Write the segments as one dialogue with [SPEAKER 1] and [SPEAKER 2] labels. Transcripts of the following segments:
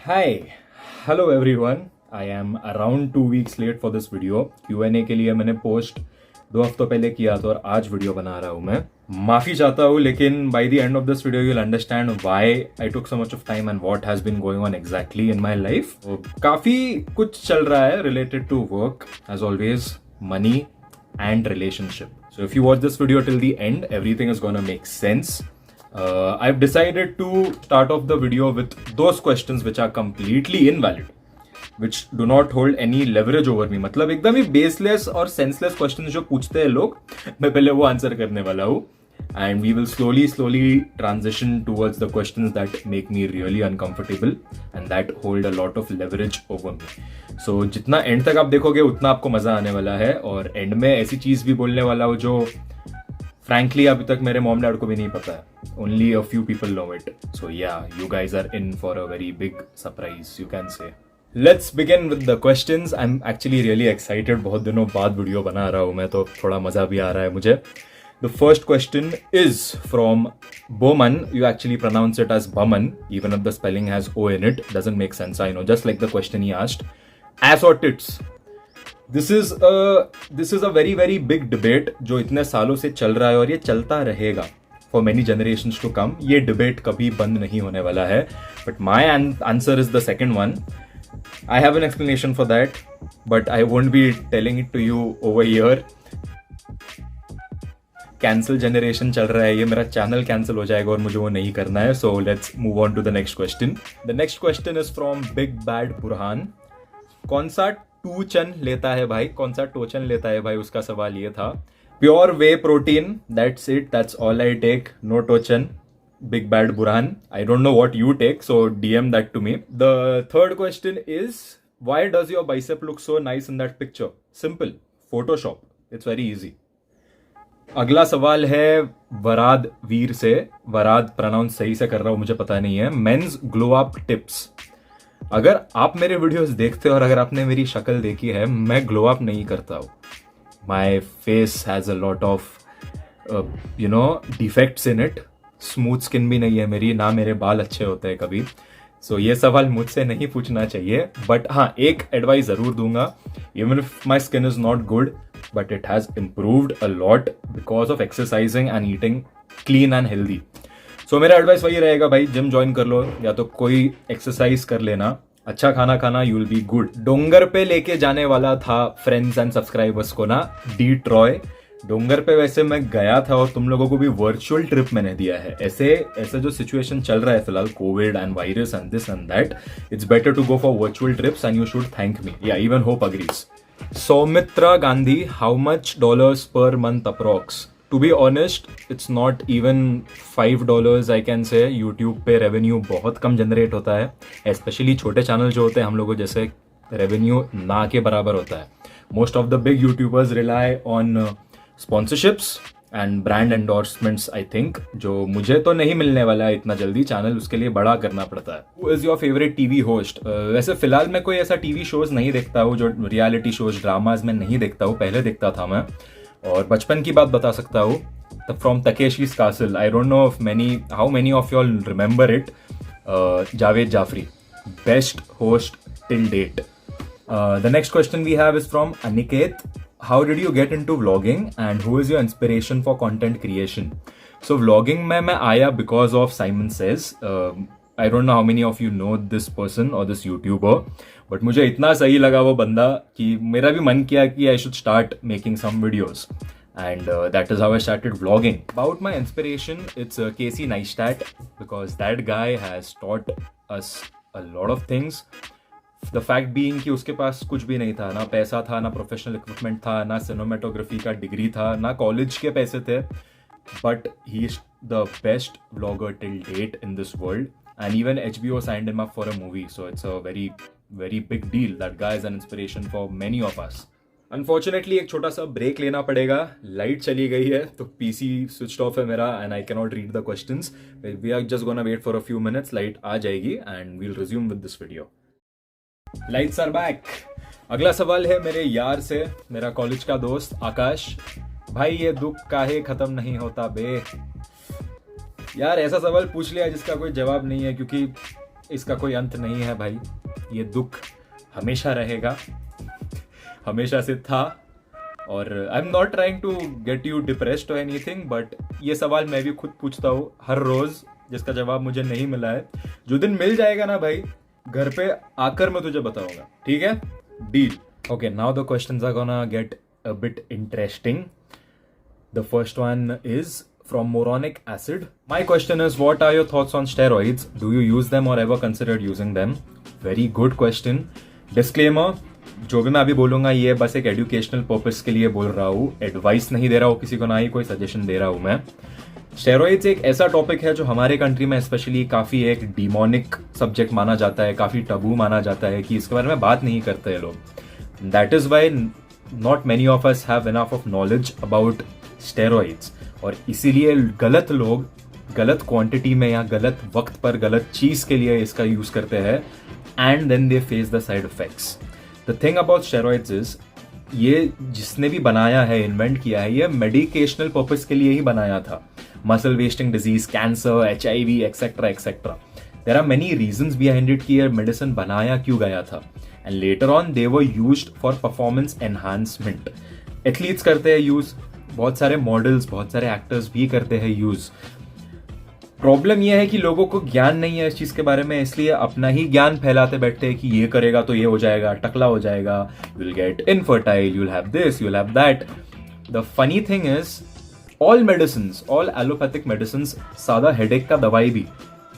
[SPEAKER 1] Hi, hello everyone. I am around 2 weeks late for this video. Q&A के लिए मैंने post 2 हफ्तों पहले किया था और आज वीडियो बना रहा हूँ मैं. माफी चाहता हूँ लेकिन by the end of this video you'll understand why I took so much of time and what has been going on exactly in my life. तो काफी कुछ चल रहा है related to work as always, money and relationship. So if you watch this video till the end, everything is gonna make sense. I've decided to start off the video with those questions which are completely invalid, which do not hold any leverage over me. मतलब एकदम ही baseless और senseless questions जो पूछते हैं लोग, मैं पहले वो आंसर करने वाला हूँ. And we will slowly transition towards the questions that make me really uncomfortable and that hold a lot of leverage over me. So जितना end तक आप देखोगे उतना आपको मजा आने वाला है और end में ऐसी चीज भी बोलने वाला हूँ जो frankly अभी तक मेरे मॉम डैड को भी नहीं पता है. Only a few people know it. So yeah, you guys are in for a very big surprise, you can say. Let's begin with the questions. I'm actually really excited. बहुत दिनों बाद video बना रहा हूँ मैं तो थोड़ा मजा भी आ रहा है मुझे. The first question is from Boman. You actually pronounce it as Baman, even if the spelling has O in it. Doesn't make sense, I know. Just like the question he asked. Ass or tits? This is a very big debate जो इतने सालों से चल रहा है और ये चलता रहेगा for many generations to come. ये debate कभी बंद नहीं होने वाला है. But my answer is the second one. I have an explanation for that, but I won't be telling it to you over here. Cancel generation चल रहा है, ये मेरा चैनल कैंसिल हो जाएगा और मुझे वो नहीं करना है. So let's move on to the next question. The next question is from Big Bad Burhan. कौन सा टूचन लेता है भाई, कौन सा टोचन लेता है भाई, उसका सवाल ये था. Pure whey protein, that's it, that's all I take, no टोचन. Big Bad Burhan, I don't know what you take, so DM that to me. The third question is, why does your bicep look so nice in that picture? Simple, Photoshop, it's very easy. अगला सवाल है वराद वीर से. वराद pronounce सही से कर रहा हूं मुझे पता नहीं है. Men's glow up tips. अगर आप मेरे वीडियोस देखते हो और अगर आपने मेरी शक्ल देखी है, मैं ग्लो अप नहीं करता हूँ. My face has a lot of defects in it. Smooth skin भी नहीं है मेरी, ना मेरे बाल अच्छे होते हैं कभी. सो ये सवाल मुझसे नहीं पूछना चाहिए. बट हाँ, एक एडवाइस जरूर दूंगा. Even if my skin is not good, but it has improved a lot because of exercising and eating clean and healthy. So मेरा एडवाइस वही रहेगा भाई, जिम ज्वाइन कर लो या तो कोई एक्सरसाइज कर लेना, अच्छा खाना खाना, यू विल बी गुड. डोंगर पे लेके जाने वाला था फ्रेंड्स एंड सब्सक्राइबर्स को ना, डीट्रॉय. डोंगर पे वैसे मैं गया था और तुम लोगों को भी वर्चुअल ट्रिप मैंने दिया है. ऐसे जो सिचुएशन चल रहा है फिलहाल, Covid and virus and this and that, it's better to go for virtual trips and you should thank me. या even hope agrees. Saumitra Gandhi, how much dollars per month approx? To be honest, it's not even $5 I can say. YouTube पे revenue बहुत कम generate होता है, specially छोटे channel जो होते हैं हम लोगों जैसे, रेवेन्यू ना के बराबर होता है. Most of the big YouTubers rely on sponsorships and brand endorsements, I think, जो मुझे तो नहीं मिलने वाला है इतना जल्दी. चैनल उसके लिए बड़ा करना पड़ता है. Who is your favourite TV host? वैसे फिलहाल मैं कोई ऐसा टीवी शोज नहीं देखता हूँ, जो रियलिटी शोज ड्रामाज में नहीं देखता हूँ. पहले देखता था मैं, और बचपन की बात बता सकता हूँ. From Takeshi's Castle, I don't know how many of you all remember it. Javed Jaffrey, best host till date. The next question we have is from Aniket. How did you get into vlogging and who is your inspiration for content creation? So vlogging में मैं आया because of Simon Says. I don't know how many of you know this person or this YouTuber, but मुझे इतना सही लगा वो बंदा कि मेरा भी मन किया कि I should start making some videos. And that is how I started vlogging. About my inspiration, it's Casey Neistat, because that guy has taught us a lot of things. The fact being कि उसके पास कुछ भी नहीं था, ना पैसा था, ना प्रोफेशनल इक्विपमेंट था, ना सिनेमेटोग्राफी का डिग्री था, ना कॉलेज के पैसे थे, but he is the best vlogger till date in this world. And even HBO signed him up for a movie, so it's a very big deal. That guy is an inspiration for many of us. Unfortunately एक छोटा सा break लेना पड़ेगा. Light चली गई है तो PC switch off है मेरा and I can not read the questions. We are just gonna wait for a few minutes. Light आ जाएगी and we'll resume with this video. Lights are back. अगला सवाल है मेरे यार से, मेरा कॉलेज का दोस्त आकाश. भाई ये दुख काहे खत्म नहीं होता बे? यार ऐसा सवाल पूछ लिया जिसका कोई जवाब नहीं है, क्योंकि इसका कोई अंत नहीं है भाई, ये दुख हमेशा रहेगा, हमेशा से था। और I am not trying to get you depressed और एनीथिंग, बट ये सवाल मैं भी खुद पूछता हूँ हर रोज, जिसका जवाब मुझे नहीं मिला है। जो दिन मिल जाएगा ना भाई, घर पे आकर मैं तुझे बताऊंगा, ठीक है? Deal. Okay, now the questions are gonna get a bit interesting. The first one is from moronic acid. My question is, what are your thoughts on steroids? Do you use them or ever considered using them? Very good question. Disclaimer, जो भी मैं अभी बोलूंगा ये बस एक educational purpose के लिए बोल रहा हूँ, एडवाइस नहीं दे रहा हूँ किसी को, ना ही कोई सजेशन दे रहा हूँ मैं। स्टेरॉइड्स एक ऐसा टॉपिक है जो हमारे कंट्री में स्पेशली काफी एक डिमोनिक सब्जेक्ट माना जाता है, काफी टबू माना जाता है कि इसके बारे में बात नहीं करते हैं लोग। That is why not many of us have enough of knowledge about steroids, और इसीलिए गलत लोग गलत क्वांटिटी में या गलत वक्त पर गलत चीज के लिए इसका यूज करते हैं, and then they face the side effects. The thing about steroids is, ये जिसने भी बनाया है, इन्वेंट किया है, ये मेडिकेशनल पर्पस के लिए ही बनाया था। Muscle wasting disease, cancer, HIV, etcetera etcetera. There are many reasons behind it कि ये मेडिसिन बनाया क्यों गया था, and later on they were used for performance enhancement. Athletes करते हैं यूज, बहुत सारे मॉडल्स, बहुत सारे एक्टर्स भी करते हैं यूज। प्रॉब्लम यह है कि लोगों को ज्ञान नहीं है इस चीज के बारे में, इसलिए अपना ही ज्ञान फैलाते बैठते हैं कि ये करेगा तो ये हो जाएगा, टकला हो जाएगा, you will get infertile, you will have this, you will have that. The funny thing is, all medicine, all allopathic medicine, सादा हेडेक का दवाई भी,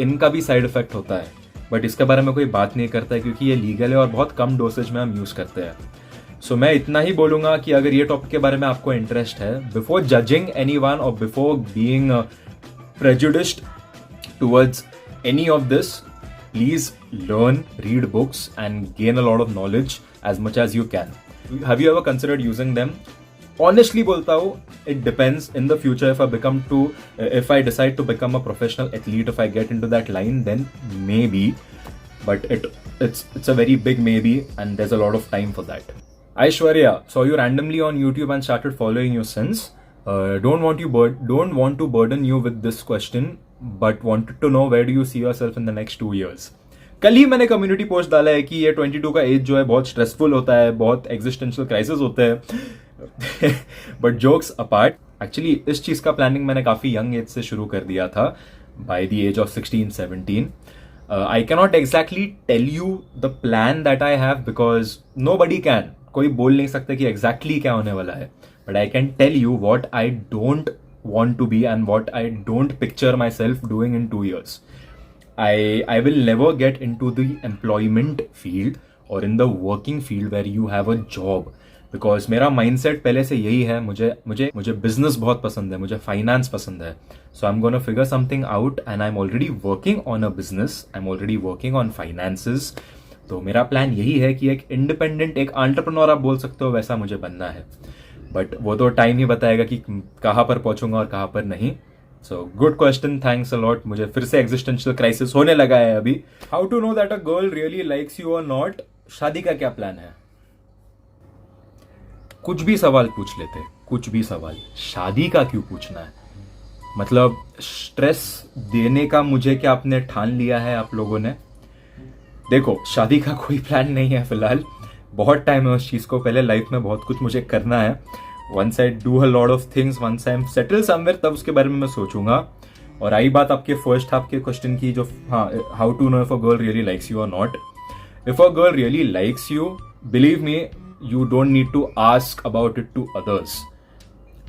[SPEAKER 1] इनका भी साइड इफेक्ट होता है, बट इसके बारे में कोई बात नहीं करता है क्योंकि ये लीगल है और बहुत कम डोसेज में हम यूज करते हैं। सो मैं इतना ही बोलूंगा कि अगर ये टॉपिक के बारे में आपको इंटरेस्ट है, बिफोर जजिंग एनीवन और before being prejudiced towards any of this, please learn, read books and gain a lot of knowledge as much as you can. Have you ever considered using them? Honestly बोलता हूँ, it depends in the future if I decide to become a professional athlete, if I get into that line, then maybe, but it's a very big maybe and there's a lot of time for that. Aishwarya, saw you randomly on YouTube and started following you since. Don't want to burden you with this question, but wanted to know where do you see yourself in the next 2 years. कल ही मैंने community post डाला है कि ये 22 का as जो है बहुत स्ट्रेसफुल होता है, बहुत एग्जिस्टेंशियल क्राइसिस होते हैं। बट जोक्स अपार्ट, एक्चुअली इस चीज का प्लानिंग मैंने काफी यंग एज से शुरू कर दिया था, by the age of 16-17. I cannot exactly tell you the plan that I have because nobody can. कोई बोल नहीं सकता कि exactly क्या होने वाला है. But I can tell you what I don't want to be and what I don't picture myself doing in 2 years. I will never get into the employment field or in the working field where you have a job. Because मेरा mindset पहले से यही है, मुझे business बहुत पसंद है, मुझे फाइनेंस पसंद है. So I am gonna figure something out and I am already working on a business, I am already working on finances. तो मेरा प्लान यही है कि एक इंडिपेंडेंट, एक एंटरप्रेन्योर आप बोल सकते हो, वैसा मुझे बनना है. बट वो तो टाइम ही बताएगा कि कहाँ पर पहुंचूंगा और कहाँ पर नहीं. So good question, thanks a lot. मुझे फिर से एग्जिस्टेंशियल क्राइसिस होने लगा है अभी. How to know that a girl really likes you और नॉट? शादी का क्या प्लान है? कुछ भी सवाल पूछ लेते, कुछ भी सवाल. शादी का क्यों पूछना है? मतलब स्ट्रेस देने का मुझे क्या आपने ठान लिया है आप लोगों ने? देखो, शादी का कोई प्लान नहीं है फिलहाल. बहुत टाइम है उस चीज को. पहले लाइफ में बहुत कुछ मुझे करना है. Once I do a lot of things, once I am settle somewhere, तब उसके बारे में मैं सोचूंगा. और आई बात आपके फर्स्ट हाफ के क्वेश्चन की, जो हाँ, how to know if a girl really likes you और not. If a girl really likes you, believe me, you don't need to ask about it to others.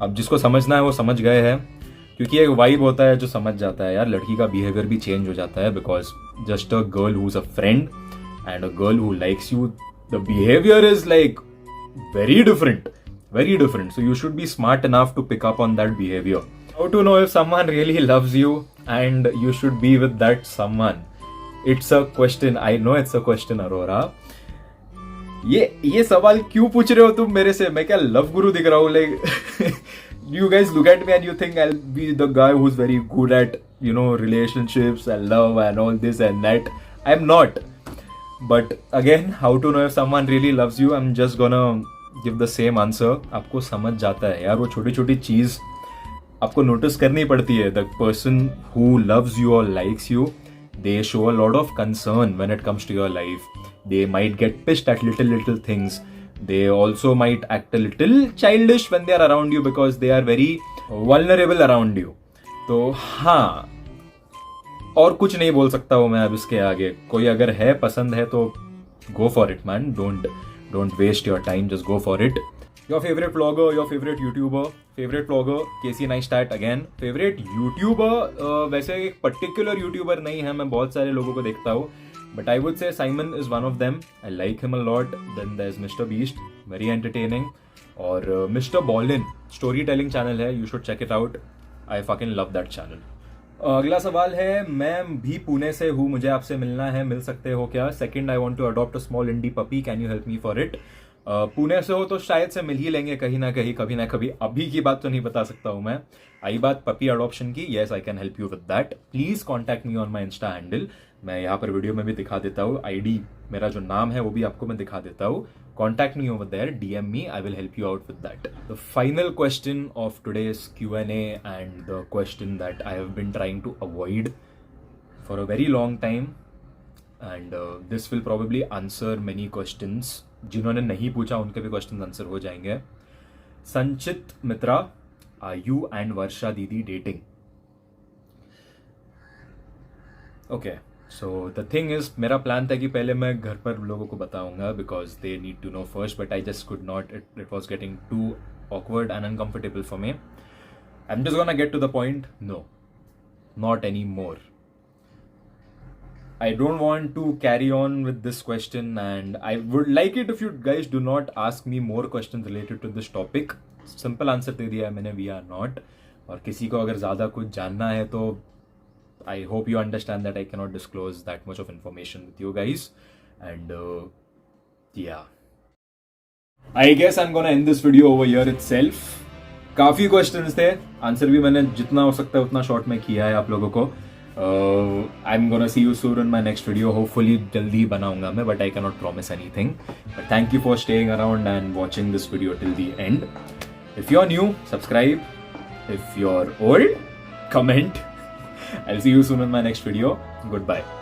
[SPEAKER 1] अब जिसको समझना है वो समझ गए हैं, क्योंकि एक वाइब होता है जो समझ जाता है यार. लड़की का बिहेवियर भी चेंज हो जाता है, because just a girl who is a friend and a girl who likes you, the behaviour is like very different. So you should be smart enough to pick up on that behavior. How to know if someone really loves you and you should be with that someone? It's a question. I know it's a question, Aurora. ये सवाल क्यों पूछ रहे हो तुम मेरे से? मैं क्या लव गुरु दिख रहा हूँ? Like you guys look at me and you think I'll be the guy who's very good at, you know, relationships and love and all this and that. I'm not. But again, how to know if someone really loves you? I'm just gonna give the same answer. आपको समझ जाता है यार, वो छोटी छोटी चीज आपको नोटिस करनी पड़ती है. The person who loves you or likes you, they show a lot of concern when it comes to your life. They might get pissed at little things. They also might act a little childish when they are around you because they are very vulnerable around you. तो हाँ, और कुछ नहीं बोल सकता हूँ मैं अब इसके आगे. कोई अगर है, पसंद है तो go for it, man. Don't waste your time. Just go for it. Your favorite vlogger, your favorite YouTuber, favorite vlogger, Casey Neistat again. Favorite YouTuber, वैसे एक particular YouTuber नहीं है, मैं बहुत सारे लोगों को देखता हूँ. But I would say Simon is one of them. I like him a lot. Then there's Mr. Beast, very entertaining. और Mr. Ballin, storytelling channel है. You should check it out. I fucking love that channel. अगला सवाल है, मैं भी पुणे से हूँ, मुझे आपसे मिलना है, मिल सकते हो क्या? Second, I want to adopt a small indie puppy, can you help me for it? Pune से हो तो शायद से मिल ही लेंगे कहीं ना कहीं, कभी ना कभी. अभी की बात तो नहीं बता सकता हूँ मैं. आई बात पपी अडॉप्शन की, yes I can help you with that. Please contact me on my Insta handle. मैं यहाँ पर वीडियो में भी दिखा देता हूँ. आईडी मेरा जो नाम है वो भी आपको मैं दिखा देता हूँ. Contact me over there, DM me, I will help you out with that. The final question of today's Q&A and the question that I have been trying to avoid for a very long time, and this will probably answer many questions. जिन्होंने नहीं पूछा उनके भी questions answer हो जाएंगे. Sanchit Mitra, are you and Varsha Didi dating? Okay. So the thing is, मेरा plan था कि पहले मैं घर पर लोगों को बताऊंगा because they need to know first, but I just could not. It was getting too awkward and uncomfortable for me. I'm just gonna get to the point. No, not anymore. I don't want to carry on with this question, and I would like it if you guys do not ask me more questions related to this topic. Simple answer दे दिया है मैंने, we are not. और किसी को अगर ज़्यादा कुछ जानना है तो I hope you understand that I cannot disclose that much of information with you guys. And yeah. I guess I'm gonna end this video over here itself. काफ़ी questions थे, आंसर भी मैंने जितना हो सकता है उतना शॉर्ट में किया है आप लोगों को. I'm gonna see you soon in my next video. Hopefully जल्दी बनाऊंगा मैं, but I cannot promise anything. But thank you for staying around and watching this video till the end. If you're new, subscribe. If you're old, comment. I'll see you soon in my next video. Goodbye.